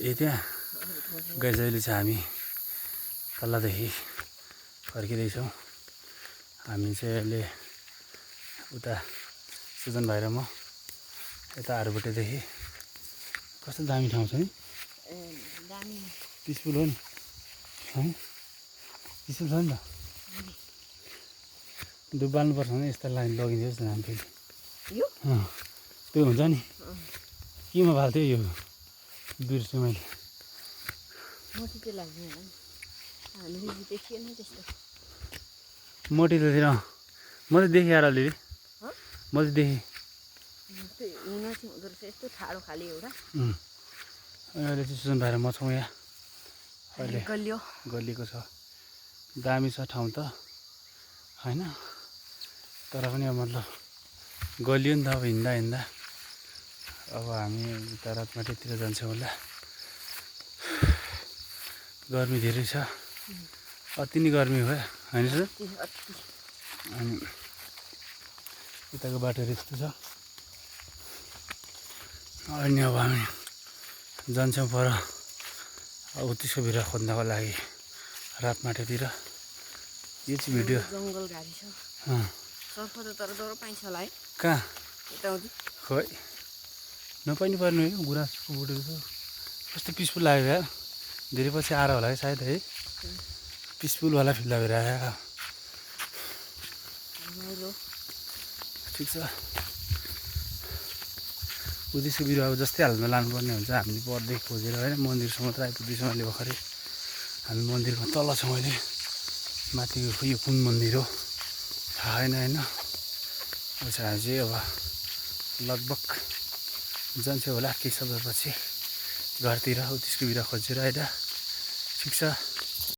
त्यहाँ गइसकेले चाहिँ हामी तल्लादेखि फर्किँदैछौँ। हामी चाहिँ अहिले उता सुजन भाइ र म यता आरुबटेदेखि। कस्तो दामी ठाउँ छ नि, दामी पिसफुल हो नि है, पिसफुल छ नि त। डुबाल्नुपर्छ भने यस्तो लाइन लगिदियो जस्तो हामी फेरि यो त्यो हुन्छ नि, केमा फाल्थ्यो यो बिर्सेँ मैले। मोटी चाहिँ लाग्ने होला नि, हामीले देखिएन त्यस्तो। मोटी त थिएन, म त देखेँ यार अलिअलि, म त देखेँ। हुन चाहिँ हुँदो रहेछ यस्तो ठाडो खाले एउटा। अनि अहिले चाहिँ सुजन भाइ र म छौँ यहाँ। अहिले गलिएको छ, दामी छ ठाउँ त होइन, तर पनि अब मतलब गलियो नि त अब हिँड्दा हिँड्दा। अब हामी उता रातमाटीतिर जान्छौँ होला। गर्मी धेरै छ, अति नै गर्मी भयो होइन सर। अनि उताको बाटोहरू यस्तो छ। अनि अब हामी जान्छौँ पर अब त्यसको भित्र खोज्नको लागि रातमाटीतिर। यो चाहिँ भिडियो जङ्गल घारी छ। सर्फ त तर डर पाइन्छ होला है। कहाँ यताउति खोइ नपाइनु पर्ने हो। गुराँसको बोटहरू छ, कस्तो पिसफुल लाग्यो यार। धेरै पछि आएर होला है सायद है, पिसफुलवाला फिल भइरहेको। ठिक छ, उद्देश्य बिरुवा अब जस्तै हालतमा लानुपर्ने हुन्छ। हामीले परदेखि खोजेर होइन मन्दिरसम्म त आइपुग्दैछौँ अहिले भर्खरै। हामी मन्दिरको तल छौँ अहिले, माथि यो कुन मन्दिर हो थाहा छैन होइन। अब चाहिँ हामी चाहिँ अब लगभग जान्छौँ होला केही समयपछि घरतिर, त्यसको बिरुवा खोजेर होइन। ठिक छ।